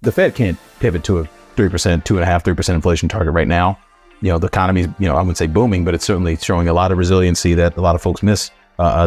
the Fed can't pivot to a 3%, 2.5%, 3% inflation target right now. The economy is, I wouldn't say booming, but it's certainly showing a lot of resiliency that a lot of folks miss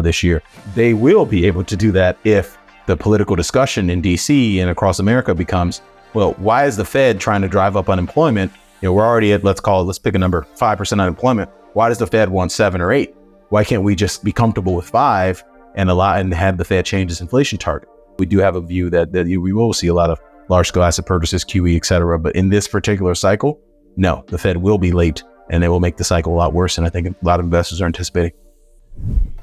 this year. They will be able to do that if the political discussion in DC and across America becomes, well, why is the Fed trying to drive up unemployment? We're already at, let's pick a number, 5% unemployment. Why does the Fed want 7 or 8? Why can't we just be comfortable with 5 and have the Fed change its inflation target? We do have a view that we will see a lot of large-scale asset purchases, QE, et cetera. But in this particular cycle, no, the Fed will be late and they will make the cycle a lot worse. And I think a lot of investors are anticipating.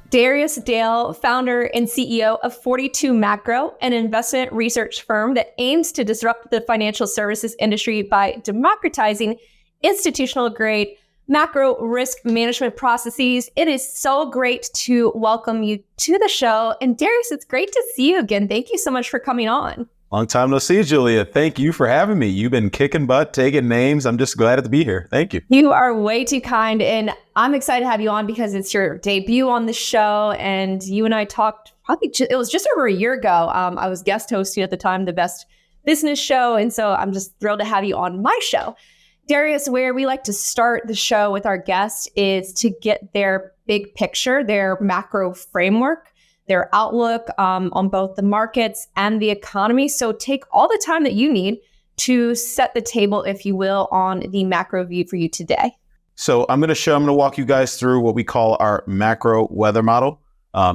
Darius Dale, founder and CEO of 42 Macro, an investment research firm that aims to disrupt the financial services industry by democratizing institutional grade macro risk management processes. It is so great to welcome you to the show. And Darius, it's great to see you again. Thank you so much for coming on. Long time no see, Julia. Thank you for having me. You've been kicking butt, taking names. I'm just glad to be here. Thank you. You are way too kind. And I'm excited to have you on because it's your debut on the show. And you and I talked it was just over a year ago. I was guest hosting at the time, the Best Business Show. And so I'm just thrilled to have you on my show. Darius, where we like to start the show with our guests is to get their big picture, their macro framework, their outlook on both the markets and the economy. So take all the time that you need to set the table, if you will, on the macro view for you today. So I'm going to walk you guys through what we call our macro weather model.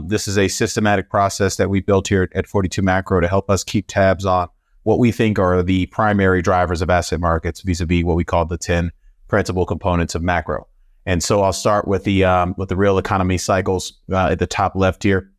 This is a systematic process that we built here at 42 Macro to help us keep tabs on what we think are the primary drivers of asset markets vis-a-vis what we call the 10 principal components of macro. And so I'll start with the real economy cycles at the top left here.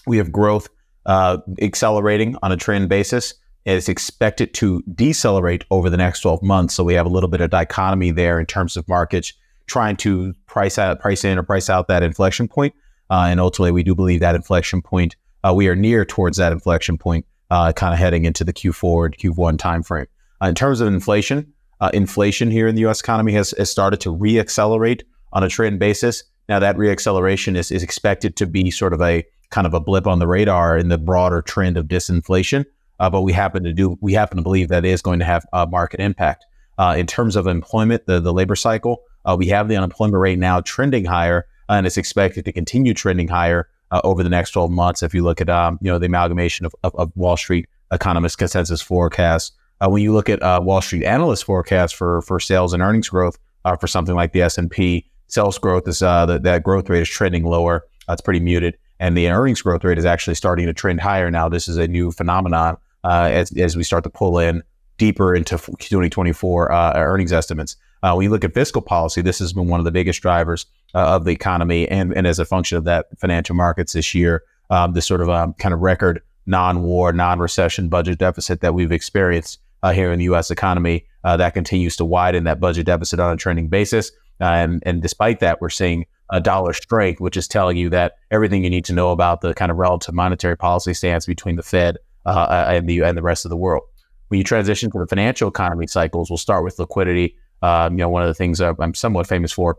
We have growth accelerating on a trend basis. It's expected to decelerate over the next 12 months. So we have a little bit of dichotomy there in terms of markets trying to price in or price out that inflection point. And ultimately, we do believe that inflection point, we are near towards that inflection point, kind of heading into the Q4 and Q1 timeframe. In terms of inflation here in the U.S. economy has started to reaccelerate on a trend basis. Now that reacceleration is expected to be sort of a kind of a blip on the radar in the broader trend of disinflation. But we happen to believe that is going to have a market impact. In terms of employment, the labor cycle, we have the unemployment rate now trending higher, and it's expected to continue trending higher over the next 12 months. If you look at the amalgamation of Wall Street economist consensus forecasts, when you look at Wall Street analyst forecasts for sales and earnings growth for something like the S&P, sales growth is that growth rate is trending lower. It's pretty muted, and the earnings growth rate is actually starting to trend higher now. This is a new phenomenon as we start to pull in deeper into 2024 earnings estimates. When you look at fiscal policy, this has been one of the biggest drivers of the economy, and as a function of that, financial markets this year, this sort of kind of record non-war, non-recession budget deficit that we've experienced here in the U.S. economy, that continues to widen that budget deficit on a trending basis. And despite that, we're seeing a dollar strength, which is telling you that everything you need to know about the kind of relative monetary policy stance between the Fed and the rest of the world. When you transition to the financial economy cycles, we'll start with liquidity. One of the things I'm somewhat famous for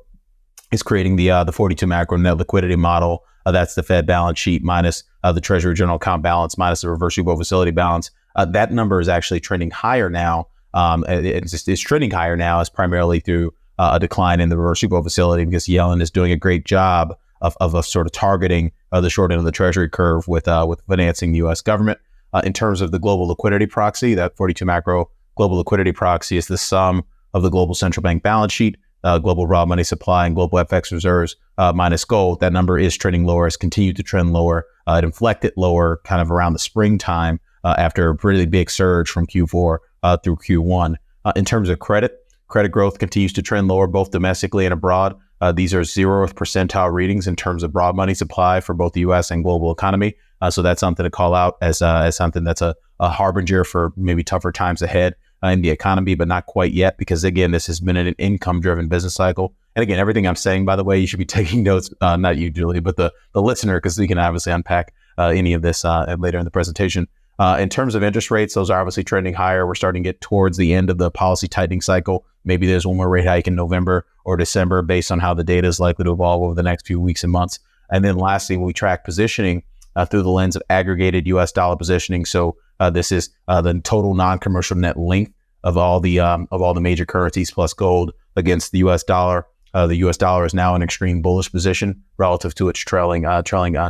is creating the 42 macro net liquidity model. That's the Fed balance sheet minus the Treasury general account balance minus the reverse repo facility balance. That number is actually trending higher now. It's trending higher now as primarily through a decline in the reverse repo facility because Yellen is doing a great job of sort of targeting the short end of the Treasury curve with financing the U.S. government. In terms of the global liquidity proxy, that 42 macro global liquidity proxy is the sum of the global central bank balance sheet, global raw money supply, and global FX reserves minus gold. That number is trending lower. It's continued to trend lower. It inflected lower kind of around the springtime after a really big surge from Q4 through Q1. In terms of credit growth continues to trend lower both domestically and abroad. These are 0th percentile readings in terms of broad money supply for both the U.S. and global economy. So that's something to call out as something that's a harbinger for maybe tougher times ahead in the economy, but not quite yet, because again, this has been an income-driven business cycle. And again, everything I'm saying, by the way, you should be taking notes, not you, Julia, but the listener, because we can obviously unpack any of this later in the presentation. In terms of interest rates, those are obviously trending higher. We're starting to get towards the end of the policy tightening cycle. Maybe there's one more rate hike in November or December based on how the data is likely to evolve over the next few weeks and months. And then lastly, we track positioning through the lens of aggregated U.S. dollar positioning. So This is the total non-commercial net length of all the major currencies plus gold against the U.S. dollar. The U.S. dollar is now in extreme bullish position relative to its trailing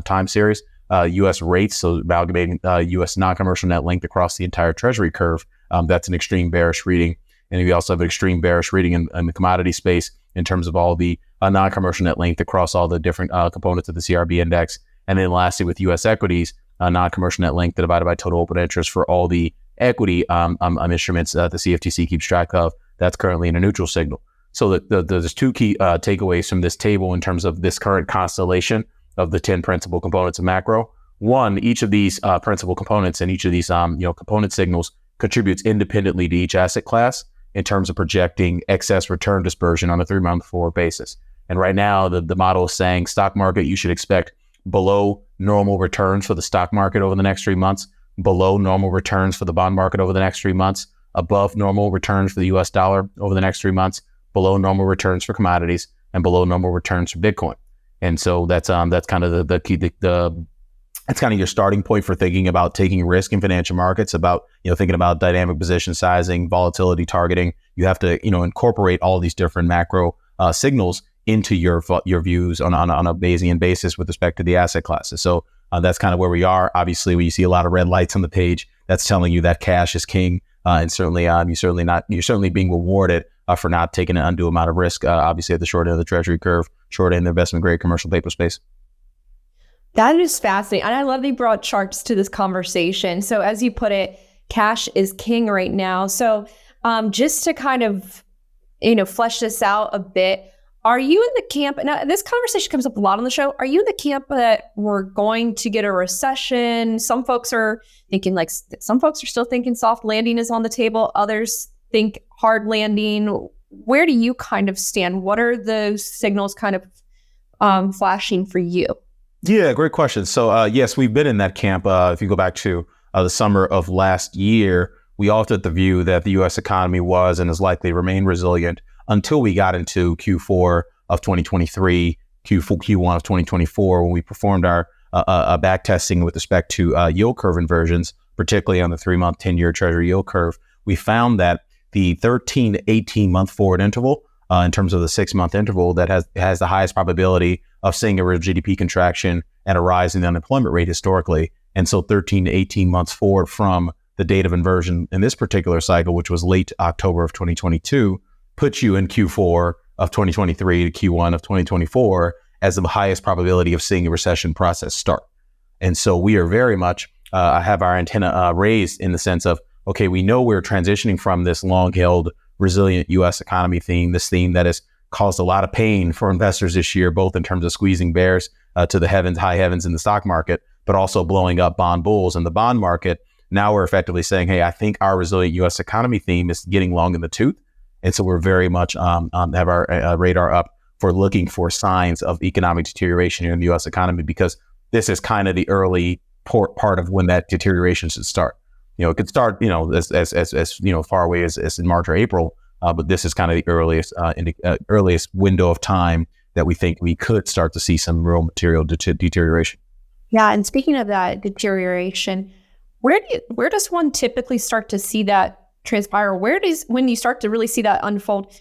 time series. U.S. rates, so amalgamating U.S. non-commercial net length across the entire Treasury curve, that's an extreme bearish reading. And we also have an extreme bearish reading in the commodity space in terms of all the non-commercial net length across all the different components of the CRB index. And then lastly, with U.S. equities, non-commercial net length divided by total open interest for all the equity instruments the CFTC keeps track of, that's currently in a neutral signal. So there's two key takeaways from this table in terms of this current constellation of the 10 principal components of macro. One, each of these principal components and each of these component signals contributes independently to each asset class in terms of projecting excess return dispersion on a 3-month forward basis. And right now, the model is saying stock market, you should expect below normal returns for the stock market over the next 3 months, below normal returns for the bond market over the next 3 months, above normal returns for the US dollar over the next 3 months, below normal returns for commodities, and below normal returns for Bitcoin. And so that's kind of the key. That's kind of your starting point for thinking about taking risk in financial markets, about thinking about dynamic position sizing, volatility targeting. You have to incorporate all these different macro signals into your views on a Bayesian basis with respect to the asset classes. So that's kind of where we are. Obviously, when you see a lot of red lights on the page, that's telling you that cash is king, and certainly you're certainly being rewarded for not taking an undue amount of risk. Obviously, at the short end of the Treasury curve, short end of the investment grade commercial paper space. That is fascinating. And I love that you brought charts to this conversation. So as you put it, cash is king right now. So just to kind of, flesh this out a bit, are you in the camp, now this conversation comes up a lot on the show, are you in the camp that we're going to get a recession? Some folks are still thinking soft landing is on the table. Others think hard landing. Where do you kind of stand? What are those signals kind of flashing for you? Yeah, great question. So yes, we've been in that camp. If you go back to the summer of last year, we all took the view that the U.S. economy was and is likely to remain resilient until we got into Q4 of 2023, Q1 of 2024, when we performed our back testing with respect to yield curve inversions, particularly on the 3-month 10-year Treasury yield curve. We found that the 13 to 18-month forward interval, in terms of the 6-month interval, that has the highest probability of seeing a real GDP contraction and a rise in the unemployment rate historically. And so 13 to 18 months forward from the date of inversion in this particular cycle, which was late October of 2022, puts you in Q4 of 2023 to Q1 of 2024 as the highest probability of seeing a recession process start. And so we are very much have our antenna raised in the sense of, okay, we know we're transitioning from this long-held resilient U.S. economy theme, this theme that has caused a lot of pain for investors this year, both in terms of squeezing bears to the high heavens in the stock market, but also blowing up bond bulls in the bond market. Now we're effectively saying, hey, I think our resilient U.S. economy theme is getting long in the tooth. And so we're very much have our radar up for looking for signs of economic deterioration here in the U.S. economy, because this is kind of the early part of when that deterioration should start. It could start, as far away as in March or April, but this is kind of the earliest window of time that we think we could start to see some real material deterioration. Yeah, and speaking of that deterioration, where does one typically start to see that transpire? When you start to really see that unfold,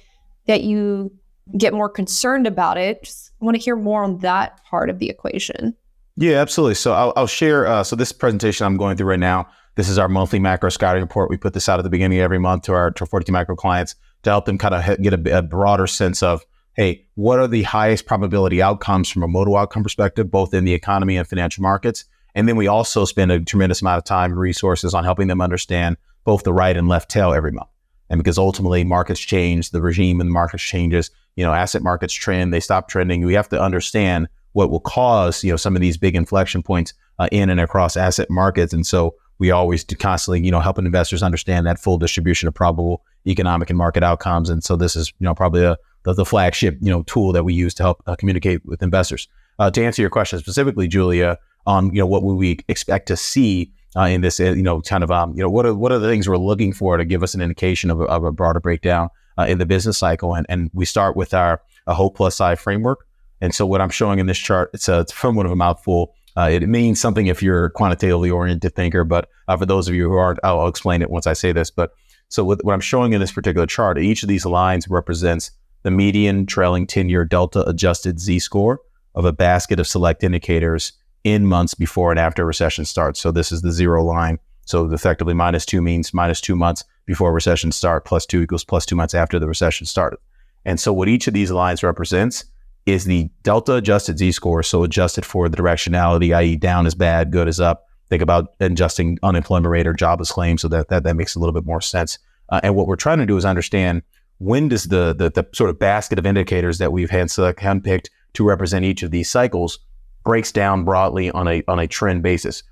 that you get more concerned about it? Just want to hear more on that part of the equation. Yeah, absolutely. So I'll share. So this presentation I'm going through right now, this is our monthly macro scouting report. We put this out at the beginning of every month to our 42 macro clients to help them kind of get a broader sense of, hey, what are the highest probability outcomes from a modal outcome perspective, both in the economy and financial markets? And then we also spend a tremendous amount of time and resources on helping them understand both the right and left tail every month. And because ultimately markets change, the regime in the markets changes, asset markets trend, they stop trending. We have to understand what will cause, some of these big inflection points in and across asset markets. And so we always do constantly, helping investors understand that full distribution of probable economic and market outcomes. And so this is, probably the flagship, tool that we use to help communicate with investors. To answer your question specifically, Julia, on, what would we expect to see in this, kind of, what are the things we're looking for to give us an indication of a broader breakdown in the business cycle? And we start with our Hope Plus I framework. And so what I'm showing in this chart, it's somewhat of a mouthful, It means something if you're a quantitatively oriented thinker, but for those of you who aren't, I'll explain it once I say this. But so what I'm showing in this particular chart, each of these lines represents the median trailing 10-year delta adjusted Z-score of a basket of select indicators in months before and after a recession starts. So this is the 0 line. So effectively -2 means -2 months before a recession start, +2 equals +2 months after the recession started. And so what each of these lines represents is the delta adjusted Z-score, so adjusted for the directionality, i.e. down is bad, good is up. Think about adjusting unemployment rate or jobless claims so that makes a little bit more sense. And what we're trying to do is understand when does the sort of basket of indicators that we've handpicked to represent each of these cycles breaks down broadly on a trend basis,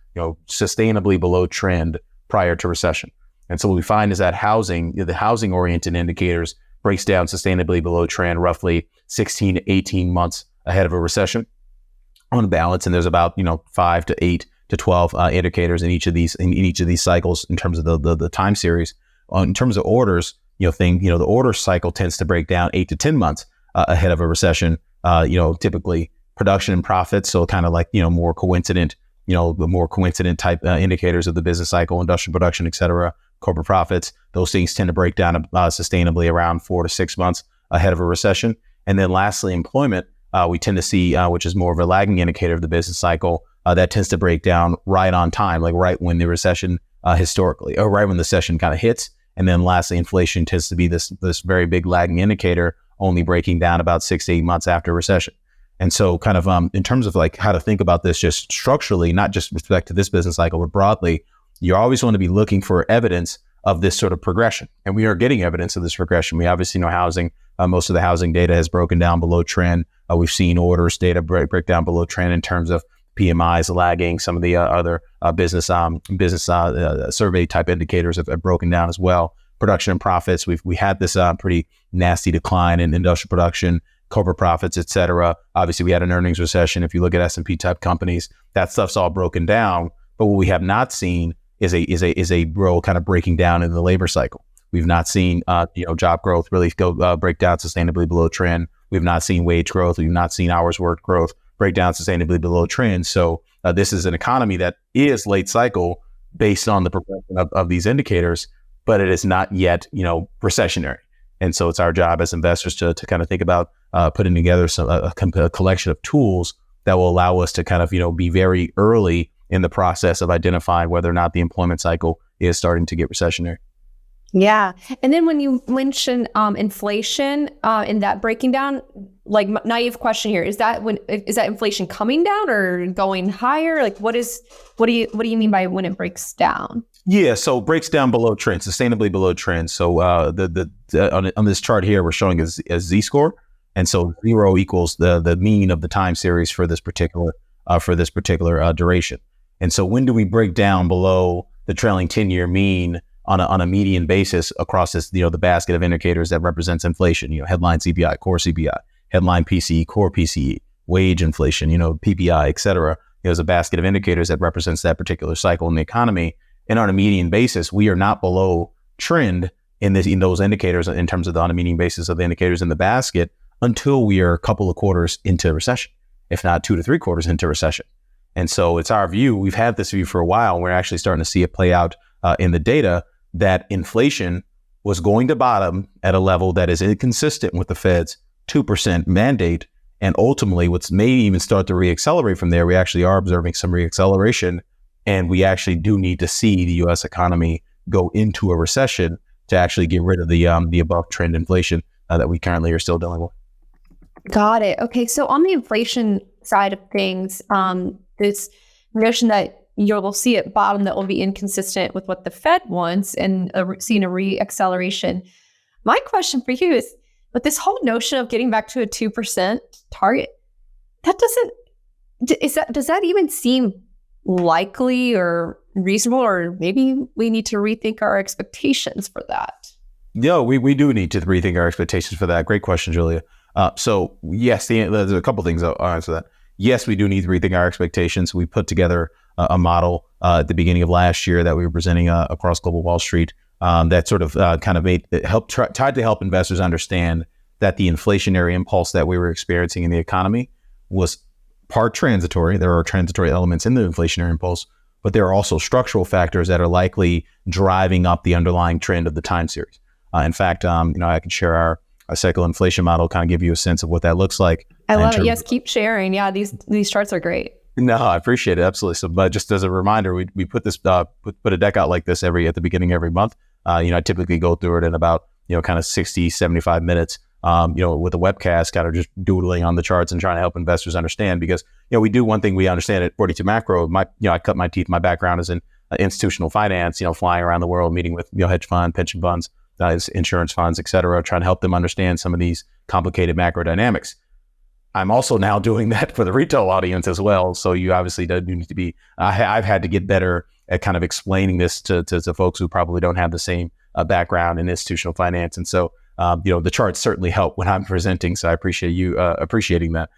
sustainably below trend prior to recession. And so what we find is that the housing oriented indicators breaks down sustainably below trend roughly 16 to 18 months ahead of a recession on balance. And there's about 5 to 8 to 12 indicators in each of these cycles in terms of the time series. In terms of orders, the order cycle tends to break down 8 to 10 months ahead of a recession. Typically production and profits, so kind of like more coincident type indicators of the business cycle, industrial production, et cetera, corporate profits. Those things tend to break down sustainably around 4 to 6 months ahead of a recession. And then lastly, employment, we tend to see, which is more of a lagging indicator of the business cycle, that tends to break down right on time, like right when the recession historically, or right when the recession kind of hits. And then lastly, inflation tends to be this very big lagging indicator, only breaking down about 6 to 8 months after recession. And so kind of in terms of like how to think about this just structurally, not just with respect to this business cycle, but broadly, you always want to be looking for evidence of this sort of progression. And we are getting evidence of this progression. We obviously know housing. Most of the housing data has broken down below trend. We've seen orders data break down below trend in terms of PMIs lagging. Some of the other business survey type indicators have broken down as well. Production and profits, we had this pretty nasty decline in industrial production, corporate profits, et cetera. Obviously, we had an earnings recession. If you look at S&P type companies, that stuff's all broken down. But what we have not seen is a real kind of breaking down in the labor cycle. We've not seen job growth really go break down sustainably below trend. We've not seen wage growth. We've not seen hours worked growth break down sustainably below trend. So this is an economy that is late cycle based on the progression of these indicators, but it is not yet recessionary. And so it's our job as investors to kind of think about putting together a collection of tools that will allow us to kind of be very early in the process of identifying whether or not the employment cycle is starting to get recessionary. Yeah. And then when you mention inflation in that breaking down, like naive question here, is that inflation coming down or going higher? Like what do you mean by when it breaks down? Yeah, so it breaks down below trend, sustainably below trend. So on this chart here, we're showing a Z-score. And so 0 equals the mean of the time series for this particular duration. And so when do we break down below the trailing 10-year mean on a median basis across this, the basket of indicators that represents inflation, headline CPI, core CPI, headline PCE, core PCE, wage inflation, PPI, et cetera. There's a basket of indicators that represents that particular cycle in the economy. And on a median basis, we are not below trend in those indicators in terms of on a median basis of the indicators in the basket until we are a couple of quarters into recession, if not 2 to 3 quarters into recession. And so it's our view, we've had this view for a while, and we're actually starting to see it play out in the data that inflation was going to bottom at a level that is inconsistent with the Fed's 2% mandate. And ultimately, what's may even start to reaccelerate from there, we actually are observing some reacceleration. And we actually do need to see the U.S. economy go into a recession to actually get rid of the above trend inflation that we currently are still dealing with. Got it. Okay. So on the inflation side of things, this notion that you'll see it bottom that will be inconsistent with what the Fed wants and seeing a reacceleration. My question for you is, with this whole notion of getting back to a 2% target, does that even seem likely or reasonable, or maybe we need to rethink our expectations for that? No, we do need to rethink our expectations for that. Great question, Julia. So yes, there's a couple things I'll answer that. Yes, we do need to rethink our expectations. We put together a model at the beginning of last year that we were presenting across global Wall Street that sort of tried to help investors understand that the inflationary impulse that we were experiencing in the economy was part transitory. There are transitory elements in the inflationary impulse, but there are also structural factors that are likely driving up the underlying trend of the time series. In fact, I can share our cycle inflation model, kind of give you a sense of what that looks like. I love it. Yes, keep sharing. Yeah, these charts are great. No, I appreciate it. Absolutely. So, but just as a reminder, we put this put a deck out like this at the beginning of every month. I typically go through it in about kind of 60, 75 minutes. With a webcast, kind of just doodling on the charts and trying to help investors understand, because we do one thing we understand at 42 Macro. I cut my teeth. My background is in institutional finance. Flying around the world, meeting with hedge fund, pension funds, insurance funds, et cetera, trying to help them understand some of these complicated macro dynamics. I'm also now doing that for the retail audience as well. So you obviously need to be. I've had to get better at kind of explaining this to folks who probably don't have the same background in institutional finance, and so. The charts certainly help when I'm presenting, so I appreciate you appreciating that.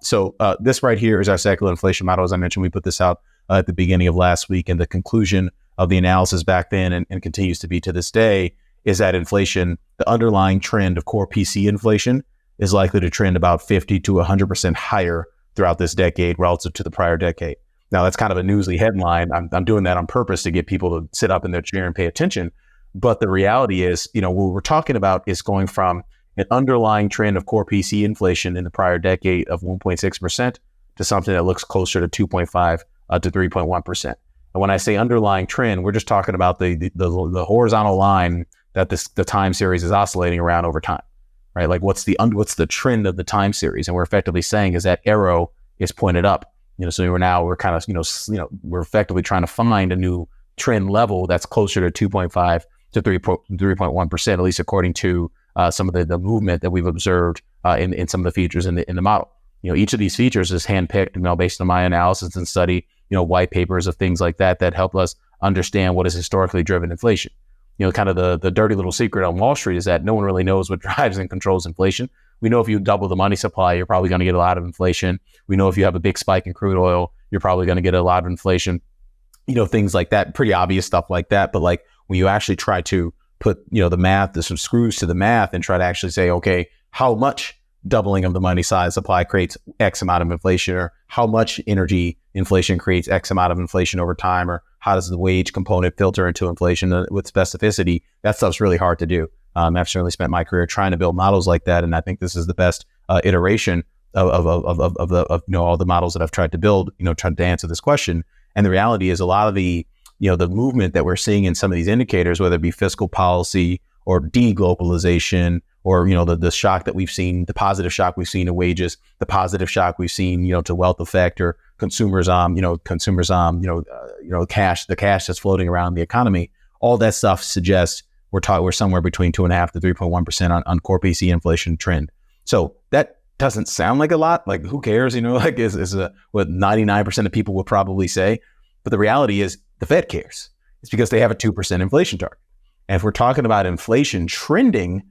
So this right here is our cycle inflation model. As I mentioned, we put this out at the beginning of last week, and the conclusion of the analysis back then and continues to be to this day is that inflation, the underlying trend of core PC inflation, is likely to trend about 50 to 100% higher throughout this decade relative to the prior decade. Now, that's kind of a newsly headline. I'm doing that on purpose to get people to sit up in their chair and pay attention. But the reality is, what we're talking about is going from an underlying trend of core PC inflation in the prior decade of 1.6% to something that looks closer to 2.5 to 3.1%. And when I say underlying trend, we're just talking about the horizontal line that the time series is oscillating around over time, right? Like what's the trend of the time series? And we're effectively saying is that arrow is pointed up. So we're kind of we're effectively trying to find a new trend level that's closer to 2.5 to 3.1%, at least according to some of the movement that we've observed in some of the features in the model. Each of these features is handpicked, based on my analysis and study, white papers of things like that help us understand what has historically driven inflation. Kind of the dirty little secret on Wall Street is that no one really knows what drives and controls inflation. We know if you double the money supply, you're probably going to get a lot of inflation. We know if you have a big spike in crude oil, you're probably going to get a lot of inflation. Things like that, pretty obvious stuff like that. But like when you actually try to put, the math, some screws to the math and try to actually say, okay, how much doubling of the money size supply creates X amount of inflation, or how much energy inflation creates X amount of inflation over time, or how does the wage component filter into inflation with specificity? That stuff's really hard to do. I've certainly spent my career trying to build models like that, and I think this is the best iteration of all the models that I've tried to build, trying to answer this question. And the reality is a lot of the movement that we're seeing in some of these indicators, whether it be fiscal policy or deglobalization, or the shock that we've seen, the positive shock we've seen to wages, the positive shock we've seen to wealth effect, or consumers cash, the cash that's floating around the economy. All that stuff suggests we're somewhere between 2.5 to 3.1% on core PC inflation trend. So that doesn't sound like a lot. Like, who cares? Is what 99% of people would probably say. But the reality is the Fed cares. It's because they have a 2% inflation target. And if we're talking about inflation trending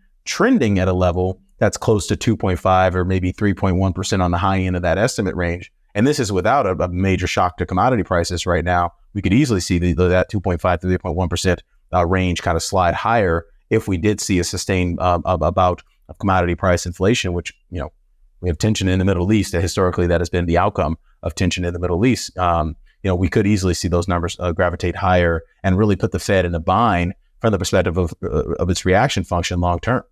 at a level that's close to 2.5 or maybe 3.1% on the high end of that estimate range, and this is without a major shock to commodity prices right now, we could easily see that 2.5 to 3.1% range kind of slide higher if we did see a sustained bout of commodity price inflation, which, we have tension in the Middle East. Historically, that has been the outcome of tension in the Middle East. We could easily see those numbers gravitate higher and really put the Fed in a bind from the perspective of its reaction function long term.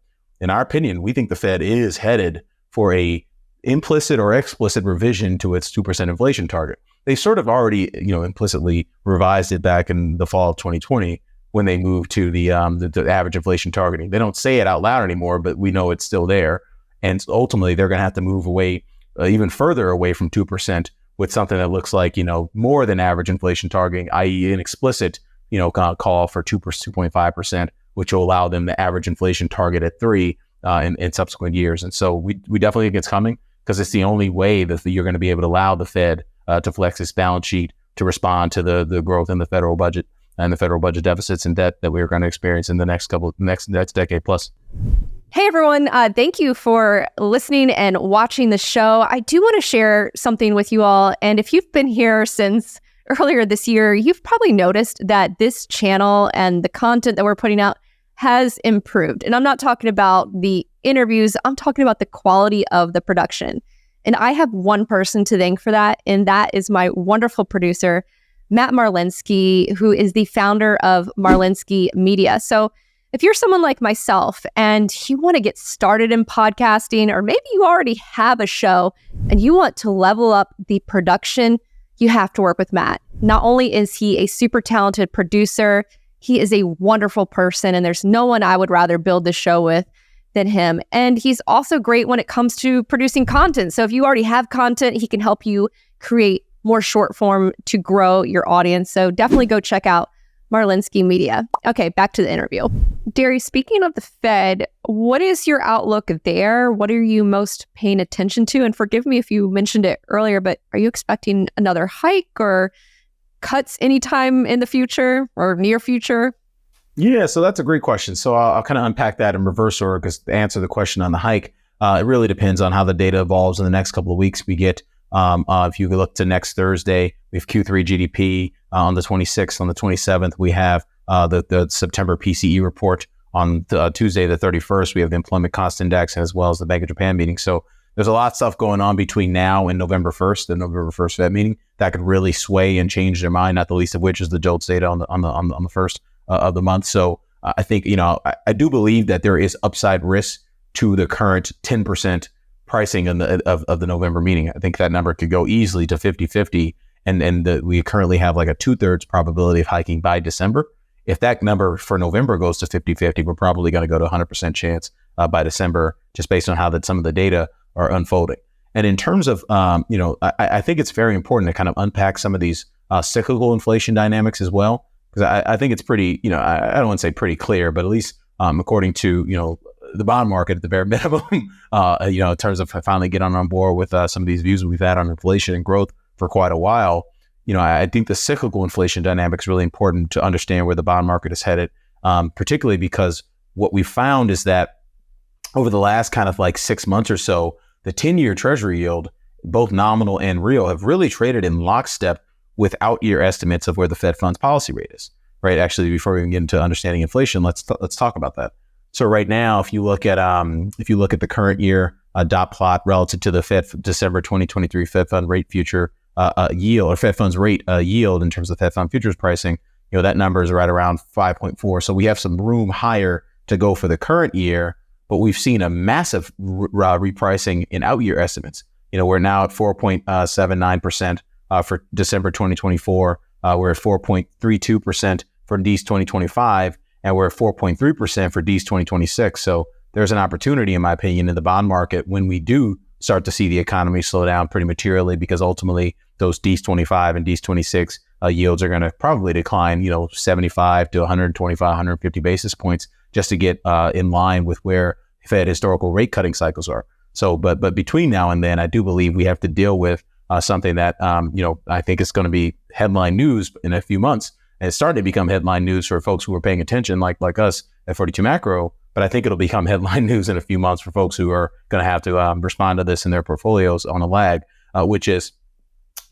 In our opinion, we think the Fed is headed for a implicit or explicit revision to its 2% inflation target. They sort of already, implicitly revised it back in the fall of 2020 when they moved to the average inflation targeting. They don't say it out loud anymore, but we know it's still there. And ultimately, they're going to have to move away, even further away from 2% with something that looks like, more than average inflation targeting, i.e. an explicit, call for 2.5%, which will allow them the average inflation target at 3% in subsequent years. And so we definitely think it's coming, because it's the only way that you're going to be able to allow the Fed to flex its balance sheet to respond to the growth in the federal budget and the federal budget deficits and debt that we're going to experience in the next decade plus. Hey, everyone. Thank you for listening and watching the show. I do want to share something with you all. And if you've been here since earlier this year, you've probably noticed that this channel and the content that we're putting out has improved. And I'm not talking about the interviews. I'm talking about the quality of the production. And I have one person to thank for that, and that is my wonderful producer, Matt Marlinsky, who is the founder of Marlinsky Media. So if you're someone like myself and you want to get started in podcasting, or maybe you already have a show and you want to level up the production, you have to work with Matt. Not only is he a super talented producer, he is a wonderful person, and there's no one I would rather build this show with than him. And he's also great when it comes to producing content. So if you already have content, he can help you create more short form to grow your audience. So definitely go check out Marlinsky Media. Okay, back to the interview. Darius, speaking of the Fed, what is your outlook there? What are you most paying attention to? And forgive me if you mentioned it earlier, but are you expecting another hike or cuts anytime in the future or near future? Yeah, so that's a great question. So I'll kind of unpack that in reverse order, because to answer the question on the hike, it really depends on how the data evolves in the next couple of weeks. We get, if you look to next Thursday, we have Q3 GDP on the 26th. On the 27th, we have the September PCE report. On Tuesday, the 31st, we have the Employment Cost Index, as well as the Bank of Japan meeting. So there's a lot of stuff going on between now and November 1st, the November 1st Fed meeting, that could really sway and change their mind, not the least of which is the JOLTS data on the first of the month. So I think, I do believe that there is upside risk to the current 10% pricing of the November meeting. I think that number could go easily to 50-50. And we currently have like a 2/3 probability of hiking by December. If that number for November goes to 50-50, we're probably going to go to 100% chance by December, just based on how some of the data are unfolding. And in terms of, I think it's very important to kind of unpack some of these cyclical inflation dynamics as well. Because I think it's pretty, I don't want to say pretty clear, but at least according to, the bond market at the bare minimum, in terms of finally getting on board with some of these views that we've had on inflation and growth for quite a while. I think the cyclical inflation dynamic is really important to understand where the bond market is headed, particularly because what we found is that over the last kind of like 6 months or so, the 10-year Treasury yield, both nominal and real, have really traded in lockstep with out-year estimates of where the Fed funds policy rate is, right? Actually, before we even get into understanding inflation, let's talk about that. So right now, if you look at the current year dot plot relative to the Fed December 2023 Fed fund rate future yield, or Fed funds rate yield in terms of Fed fund futures pricing, that number is right around 5.4. So we have some room higher to go for the current year, but we've seen a massive repricing in out-year estimates. We're now at 4.79%. For December 2024, we're at 4.32% for D's 2025, and we're at 4.3% for D's 2026. So there's an opportunity, in my opinion, in the bond market when we do start to see the economy slow down pretty materially, because ultimately those D's 25 and D's 26 yields are going to probably decline, 75 to 125, 150 basis points just to get in line with where Fed historical rate cutting cycles are. So, but between now and then, I do believe we have to deal with something that, I think is going to be headline news in a few months. And it's starting to become headline news for folks who are paying attention, like us at 42 Macro. But I think it'll become headline news in a few months for folks who are going to have to respond to this in their portfolios on a lag, which is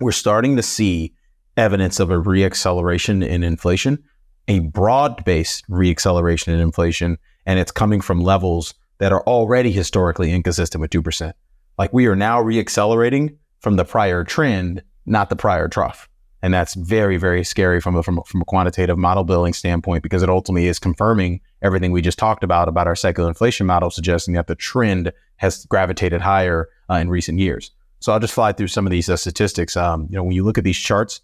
we're starting to see evidence of a reacceleration in inflation, a broad-based reacceleration in inflation, and it's coming from levels that are already historically inconsistent with 2%. Like, we are now reaccelerating from the prior trend, not the prior trough. And that's very, very scary from a quantitative model building standpoint, because it ultimately is confirming everything we just talked about our secular inflation model, suggesting that the trend has gravitated higher in recent years. So I'll just fly through some of these statistics. When you look at these charts,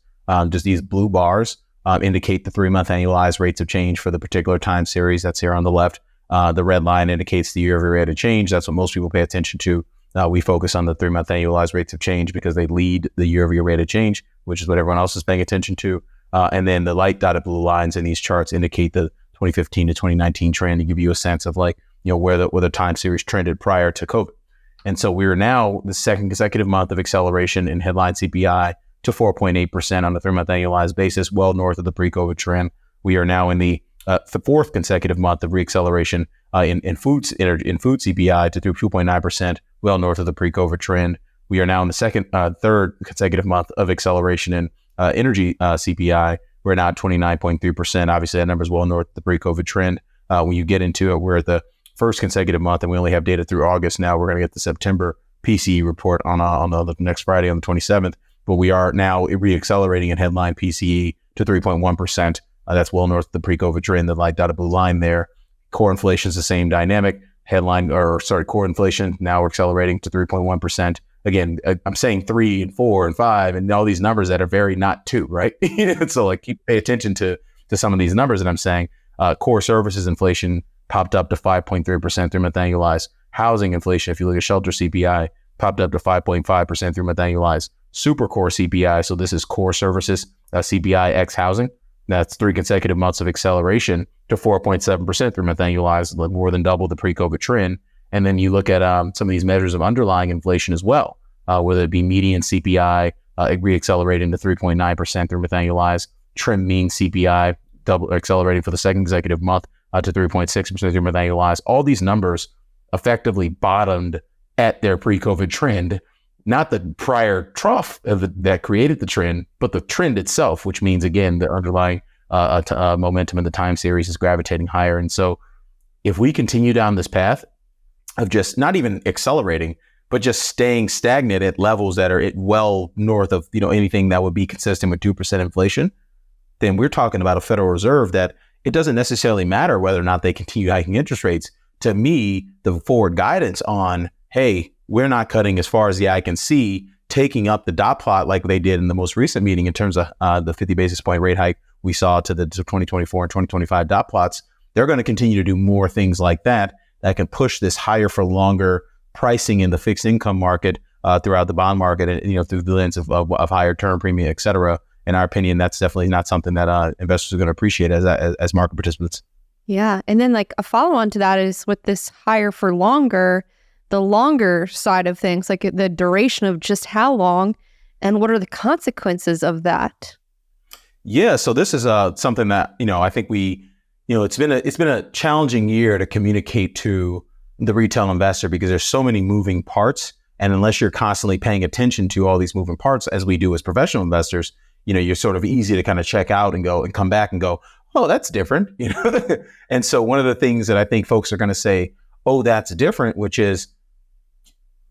just these blue bars indicate the 3-month annualized rates of change for the particular time series. That's here on the left. The red line indicates the year-over-year rate of change. That's what most people pay attention to. We focus on the 3-month annualized rates of change because they lead the year-over-year rate of change, which is what everyone else is paying attention to. And then the light dotted blue lines in these charts indicate the 2015 to 2019 trend to give you a sense of where the time series trended prior to COVID. And so we are now the second consecutive month of acceleration in headline CPI to 4.8% on the 3-month annualized basis, well north of the pre-COVID trend. We are now in the fourth consecutive month of reacceleration in food CPI to 2.9%, well north of the pre-COVID trend. We are now in the third consecutive month of acceleration in energy CPI. We're now at 29.3%. Obviously, that number is well north of the pre-COVID trend. When you get into it, we're at the first consecutive month, and we only have data through August now. We're going to get the September PCE report on the next Friday on the 27th. But we are now reaccelerating in headline PCE to 3.1%. That's well north of the pre-COVID trend, the light dotted blue line there. Core inflation is the same dynamic. Core inflation now accelerating to 3.1%. Again, I'm saying 3 and 4 and 5 and all these numbers that are very not 2, right? So like pay attention to some of these numbers that I'm saying. Core services inflation popped up to 5.3% 3-month annualized. Housing inflation, if you look at shelter CPI, popped up to 5.5% 3-month annualized. Super core CPI, so this is core services, CPI X housing. That's 3 consecutive months of acceleration to 4.7% 3-month annualized, like more than double the pre-COVID trend. And then you look at some of these measures of underlying inflation as well, whether it be median CPI reaccelerating to 3.9% 3-month annualized, trim mean CPI double accelerating for the second consecutive month to 3.6% 3-month annualized. All these numbers effectively bottomed at their pre-COVID trend, not the prior trough that created the trend, but the trend itself, which means, again, the underlying momentum in the time series is gravitating higher. And so if we continue down this path of just not even accelerating, but just staying stagnant at levels that are well north of anything that would be consistent with 2% inflation, then we're talking about a Federal Reserve that it doesn't necessarily matter whether or not they continue hiking interest rates. To me, the forward guidance on, hey, we're not cutting as far as the eye can see, taking up the dot plot like they did in the most recent meeting in terms of the 50 basis point rate hike we saw to the 2024 and 2025 dot plots. They're going to continue to do more things like that can push this higher for longer pricing in the fixed income market throughout the bond market and through the lens of higher term premium, et cetera. In our opinion, that's definitely not something that investors are going to appreciate as market participants. Yeah. And then like a follow-on to that is with this higher for longer, the longer side of things, like the duration of just how long and what are the consequences of that? Yeah. So this is something that, I think it's been a challenging year to communicate to the retail investor because there's so many moving parts. And unless you're constantly paying attention to all these moving parts, as we do as professional investors, you're sort of easy to kind of check out and go and come back and go, oh, that's different. And so one of the things that I think folks are going to say, oh, that's different, which is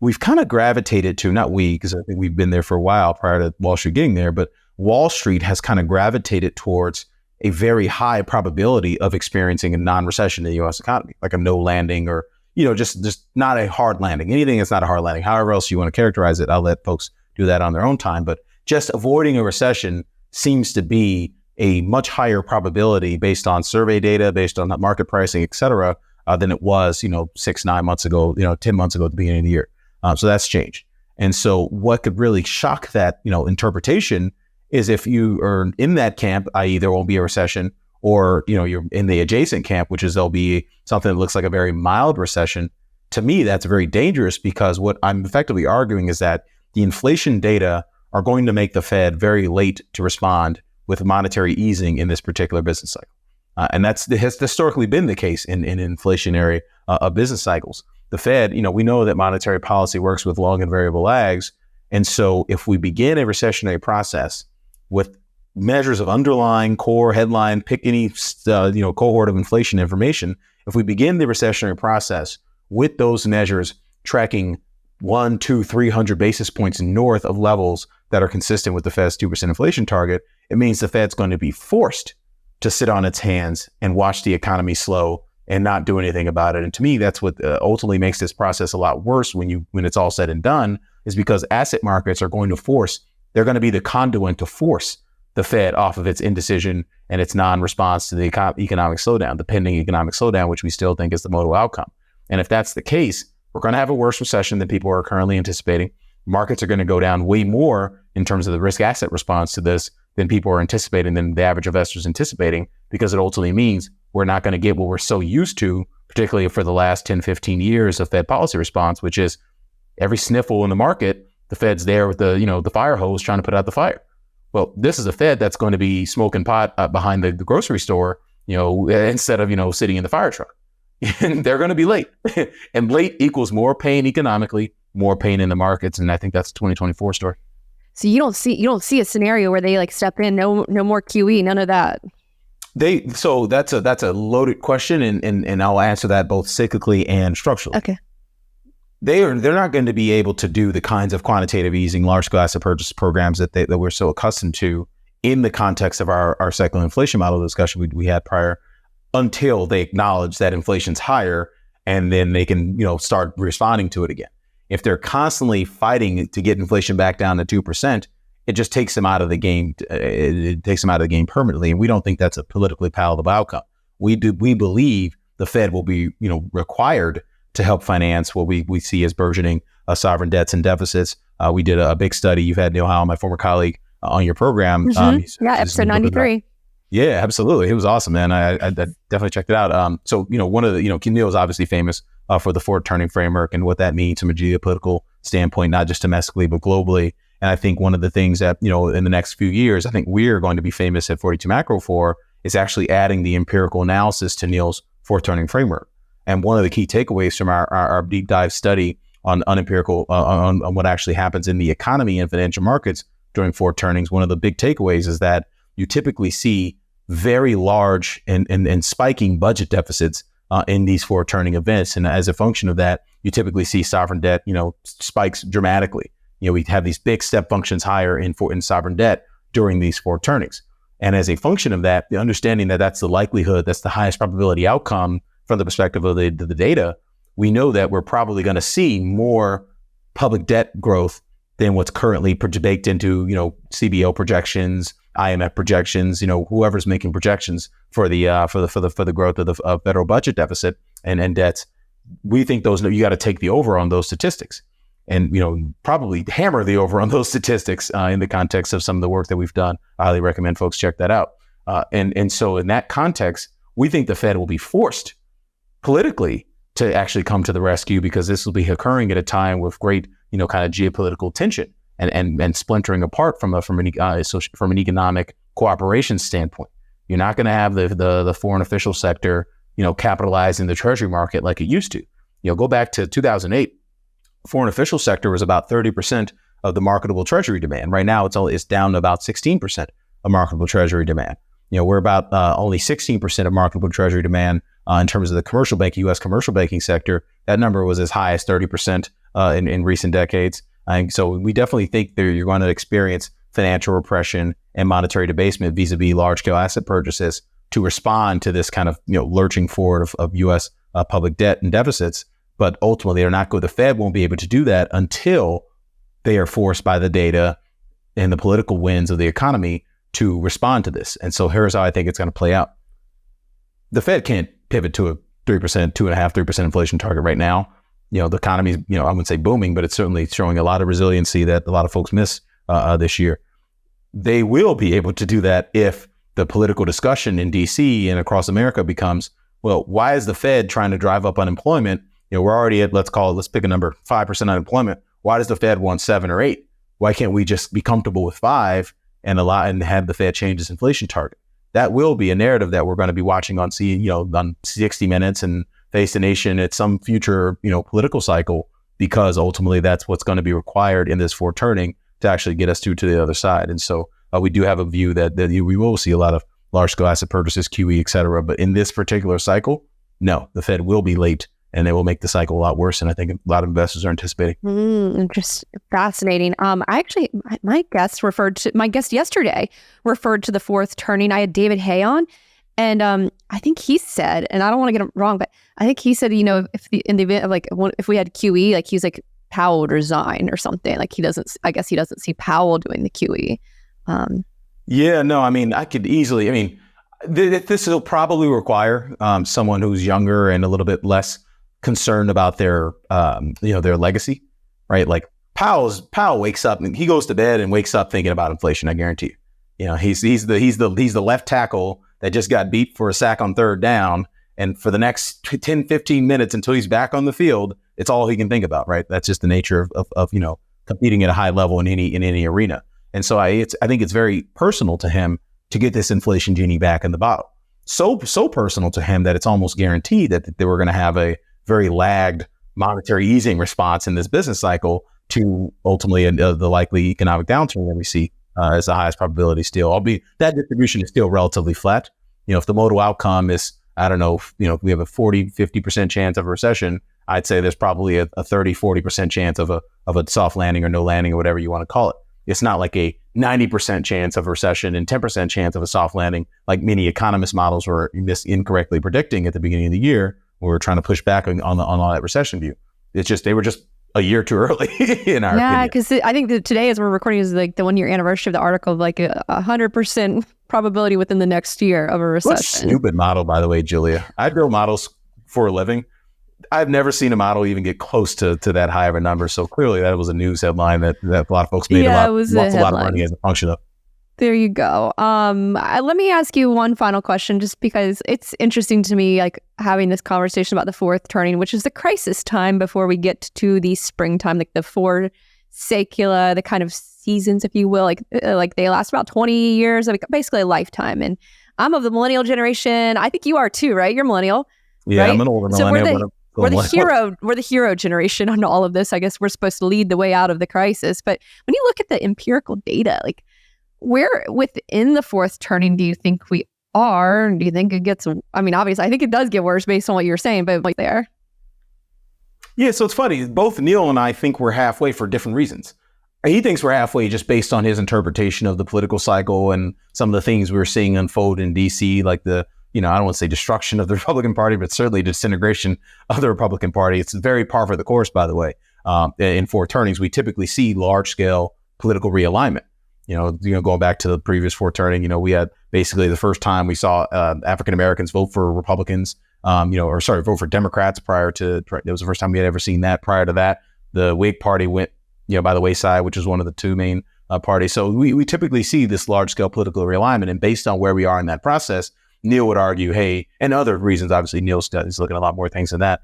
we've kind of gravitated to, not we, because I think we've been there for a while prior to Wall Street getting there, but Wall Street has kind of gravitated towards a very high probability of experiencing a non-recession in the U.S. economy, like a no landing or, just not a hard landing, anything that's not a hard landing. However else you want to characterize it, I'll let folks do that on their own time. But just avoiding a recession seems to be a much higher probability based on survey data, based on market pricing, et cetera, than it was, 6-9 months ago, 10 months ago at the beginning of the year. So that's changed. And so what could really shock that, interpretation is if you are in that camp, i.e. there won't be a recession, or, you're in the adjacent camp, which is there'll be something that looks like a very mild recession. To me, that's very dangerous because what I'm effectively arguing is that the inflation data are going to make the Fed very late to respond with monetary easing in this particular business cycle. And has historically been the case in inflationary business cycles. The Fed, we know that monetary policy works with long and variable lags. And so if we begin a recessionary process with measures of underlying core headline, pick any, cohort of inflation information, if we begin the recessionary process with those measures tracking 100, 200, 300 basis points north of levels that are consistent with the Fed's 2% inflation target, it means the Fed's going to be forced to sit on its hands and watch the economy slow and not do anything about it. And to me, that's what ultimately makes this process a lot worse when it's all said and done, is because asset markets are going to they're going to be the conduit to force the Fed off of its indecision and its non-response to the economic slowdown, the pending economic slowdown, which we still think is the modal outcome. And if that's the case, we're going to have a worse recession than people are currently anticipating. Markets are going to go down way more in terms of the risk asset response to this than people are anticipating, than the average investor is anticipating, because it ultimately means we're not going to get what we're so used to, particularly for the last 10, 15 years of Fed policy response, which is every sniffle in the market, the Fed's there with the fire hose trying to put out the fire. Well, this is a Fed that's going to be smoking pot behind the grocery store, instead of, sitting in the fire truck. And they're going to be late. And late equals more pain economically, more pain in the markets. And I think that's a 2024 story. So you don't see a scenario where they step in, no more QE, none of that. So that's a loaded question, and I'll answer that both cyclically and structurally. Okay. they're not going to be able to do the kinds of quantitative easing, large-scale asset purchase programs that we're so accustomed to in the context of our cyclical inflation model discussion we had prior, until they acknowledge that inflation's higher, and then they can start responding to it again. If they're constantly fighting to get inflation back down to 2%, it just takes them out of the game. It takes them out of the game permanently, and we don't think that's a politically palatable outcome. We believe the Fed will be required to help finance what we see as burgeoning sovereign debts and deficits. We did a big study. You've had Neil Howell, my former colleague, on your program. Episode 93. Yeah, absolutely. It was awesome, man. I definitely checked it out. So, one of the, Neil is obviously famous for the forward turning framework and what that means from a geopolitical standpoint, not just domestically, but globally. And I think one of the things that, in the next few years, I think we're going to be famous at 42 Macro for is actually adding the empirical analysis to Neil's forward turning framework. And one of the key takeaways from our deep dive study on unempirical, on what actually happens in the economy and financial markets during forward turnings, one of the big takeaways is that you typically see very large and spiking budget deficits in these forward turning events. And as a function of that, you typically see sovereign debt, spikes dramatically. We have these big step functions higher in sovereign debt during these forward turnings. And as a function of that, the understanding that that's the likelihood, that's the highest probability outcome from the perspective of the data, we know that we're probably going to see more public debt growth than what's currently baked into, CBO projections, IMF projections, whoever's making projections for the growth of the federal budget deficit and debts. We think you got to take the over on those statistics, and probably hammer the over on those statistics in the context of some of the work that we've done. I highly recommend folks check that out. And so in that context, we think the Fed will be forced politically to actually come to the rescue, because this will be occurring at a time with great kind of geopolitical tension and splintering apart from an economic cooperation standpoint. You're not going to have the foreign official sector capitalizing the treasury market like it used to. Go back to 2008. Foreign official sector was about 30% of the marketable treasury demand. Right now, it's down to about 16% of marketable treasury demand. We're about only 16% of marketable treasury demand in terms of the commercial banking, U.S. commercial banking sector. That number was as high as 30% in recent decades. And so we definitely think that you're going to experience financial repression and monetary debasement vis-a-vis large-scale asset purchases to respond to this kind of lurching forward of U.S. Public debt and deficits. But ultimately, the Fed won't be able to do that until they are forced by the data and the political winds of the economy to respond to this. And so here's how I think it's going to play out. The Fed can't pivot to a 3%, 2.5%, 3% inflation target right now. The economy is, I wouldn't say booming, but it's certainly showing a lot of resiliency that a lot of folks miss this year. They will be able to do that if the political discussion in DC and across America becomes, well, why is the Fed trying to drive up unemployment? We're already at, let's pick a number, 5% unemployment. Why does the Fed want 7 or 8? Why can't we just be comfortable with 5 and have the Fed change its inflation target? That will be a narrative that we're going to be watching on 60 Minutes and Face the Nation at some future, political cycle, because ultimately that's what's going to be required in this forward turning to actually get us to the other side. And so we do have a view that we will see a lot of large-scale asset purchases, QE, et cetera. But in this particular cycle, no, the Fed will be late, and they will make the cycle a lot worse. And I think a lot of investors are anticipating. Just fascinating. My guest yesterday referred to the fourth turning. I had David Hay on, and I think he said, and I don't want to get it wrong, but I think he said, in the event of if we had QE, he's like, Powell would resign or something. He doesn't see Powell doing the QE. Yeah, no, I could easily, this will probably require someone who's younger and a little bit less concerned about their legacy, right? Like Powell wakes up and he goes to bed and wakes up thinking about inflation. I guarantee you. He's the left tackle that just got beat for a sack on third down, and for the next 10, 15 minutes until he's back on the field, it's all he can think about, right? That's just the nature of competing at a high level in any arena. And so I think it's very personal to him to get this inflation genie back in the bottle. So personal to him that it's almost guaranteed that they were going to have a very lagged monetary easing response in this business cycle to ultimately the likely economic downturn that we see as the highest probability still. Albeit that distribution is still relatively flat. If the modal outcome is, I don't know, if we have a 40, 50% chance of a recession, I'd say there's probably a 30-40% chance of a soft landing or no landing or whatever you want to call it. It's not like a 90% chance of a recession and 10% chance of a soft landing, like many economist models were incorrectly predicting at the beginning of the year. We were trying to push back on all that recession view. It's just, they were just a year too early in our opinion. Yeah, because I think that today, as we're recording, is like the 1 year anniversary of the article of like 100% probability within the next year of a recession. What a stupid model, by the way, Julia. I build models for a living. I've never seen a model even get close to that high of a number. So clearly that was a news headline that a lot of folks made lost a lot of money as a function of. There you go. Let me ask you one final question, just because it's interesting to me, like having this conversation about the fourth turning, which is the crisis time before we get to the springtime, like the four secula, the kind of seasons, if you will, like they last about 20 years, like basically a lifetime. And I'm of the millennial generation. I think you are too, right? You're millennial. Yeah, right? I'm an older millennial. So we're the hero generation on all of this. I guess we're supposed to lead the way out of the crisis. But when you look at the empirical data, like where within the fourth turning do you think we are? Do you think it gets, I mean, obviously, I think it does get worse based on what you're saying, but like there. Yeah, so it's funny. Both Neil and I think we're halfway for different reasons. He thinks we're halfway just based on his interpretation of the political cycle and some of the things we're seeing unfold in DC, like the, I don't want to say destruction of the Republican Party, but certainly disintegration of the Republican Party. It's very par for the course, by the way. In four turnings, we typically see large-scale political realignment. Going back to the previous four turning, we had basically the first time we saw African Americans vote for Republicans, vote for Democrats it was the first time we had ever seen that. Prior to that, the Whig Party went, by the wayside, which is one of the two main parties. So we typically see this large-scale political realignment, and based on where we are in that process, Neil would argue, hey, and other reasons, obviously Neil's is looking at a lot more things than that.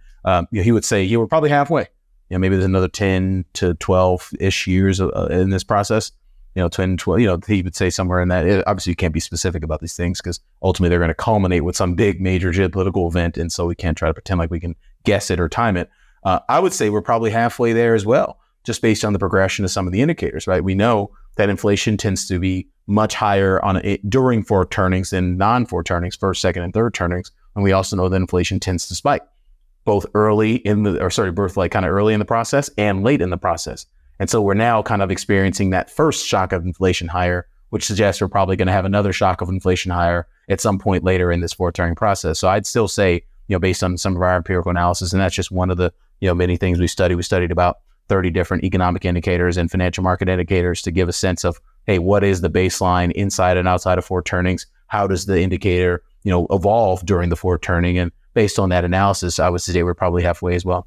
He would say, we're probably halfway. Maybe there's another 10 to 12-ish years in this process. 10, 12, he would say somewhere in that. Obviously, you can't be specific about these things because ultimately they're going to culminate with some big major geopolitical event. And so we can't try to pretend like we can guess it or time it. I would say we're probably halfway there as well, just based on the progression of some of the indicators, right? We know that inflation tends to be much higher during four turnings than non-four turnings, first, second, and third turnings. And we also know that inflation tends to spike both early in the process and late in the process. And so we're now kind of experiencing that first shock of inflation higher, which suggests we're probably going to have another shock of inflation higher at some point later in this four turning process. So I'd still say, based on some of our empirical analysis, and that's just one of the, many things we studied about 30 different economic indicators and financial market indicators to give a sense of, hey, what is the baseline inside and outside of four turnings? How does the indicator, evolve during the four turning? And based on that analysis, I would say we're probably halfway as well.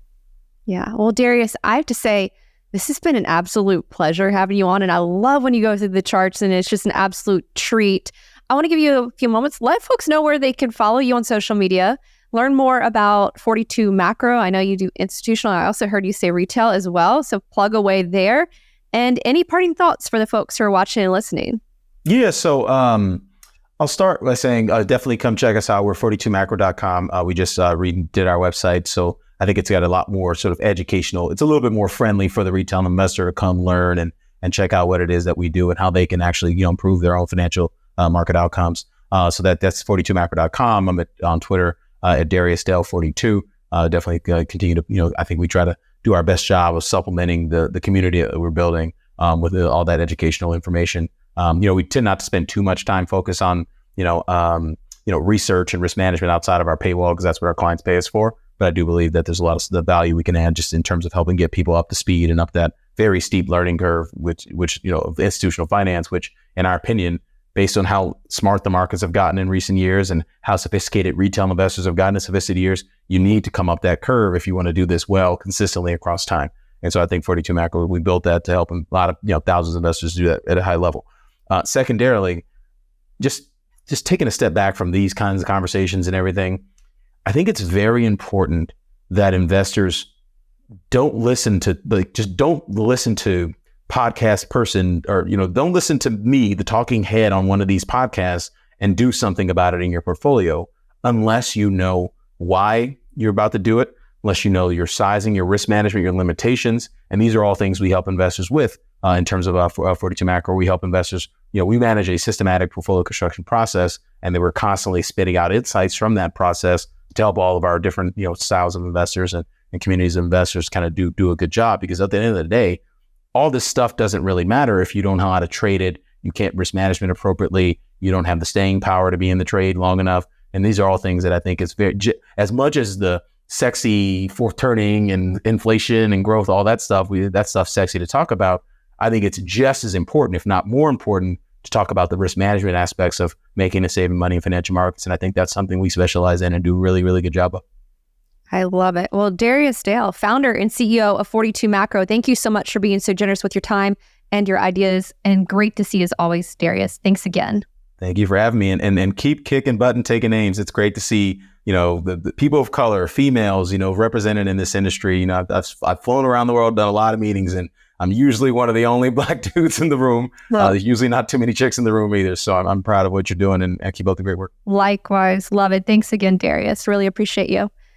Yeah. Well, Darius, I have to say, this has been an absolute pleasure having you on. And I love when you go through the charts, and it's just an absolute treat. I want to give you a few moments. Let folks know where they can follow you on social media, learn more about 42 Macro. I know you do institutional. I also heard you say retail as well. So plug away there. And any parting thoughts for the folks who are watching and listening? Yeah. So I'll start by saying definitely come check us out. We're 42macro.com. We just redid our website. So I think it's got a lot more sort of educational. It's a little bit more friendly for the retail investor to come learn and check out what it is that we do and how they can actually improve their own financial market outcomes. So that's 42macro.com. I'm on Twitter at Darius Dale 42. Definitely continue to I think we try to do our best job of supplementing the community that we're building with all that educational information. We tend not to spend too much time focused on research and risk management outside of our paywall because that's what our clients pay us for. But I do believe that there's a lot of the value we can add just in terms of helping get people up to speed and up that very steep learning curve, which of institutional finance, which in our opinion, based on how smart the markets have gotten in recent years and how sophisticated retail investors have gotten in sophisticated years, you need to come up that curve if you want to do this well consistently across time. And so I think 42 Macro, we built that to help a lot of thousands of investors do that at a high level. Secondarily, just taking a step back from these kinds of conversations and everything, I think it's very important that investors don't listen to podcast person or, don't listen to me, the talking head on one of these podcasts and do something about it in your portfolio unless you know why you're about to do it, unless you know your sizing, your risk management, your limitations. And these are all things we help investors with in terms of 42 Macro. We help investors, we manage a systematic portfolio construction process, and they were constantly spitting out insights from that process to help all of our different, styles of investors and communities of investors kind of do a good job. Because at the end of the day, all this stuff doesn't really matter if you don't know how to trade it. You can't risk management appropriately. You don't have the staying power to be in the trade long enough. And these are all things that I think is very, as much as the sexy fourth turning and inflation and growth, all that stuff, that stuff's sexy to talk about. I think it's just as important, if not more important, to talk about the risk management aspects of making and saving money in financial markets. And I think that's something we specialize in and do a really, really good job of. I love it. Well, Darius Dale, founder and CEO of 42 Macro, thank you so much for being so generous with your time and your ideas. And great to see you as always, Darius. Thanks again. Thank you for having me, and keep kicking butt and taking names. It's great to see, the people of color, females, represented in this industry. I've flown around the world, done a lot of meetings, and I'm usually one of the only Black dudes in the room. There's usually not too many chicks in the room either. So I'm proud of what you're doing, and keep up the great work. Likewise. Love it. Thanks again, Darius. Really appreciate you.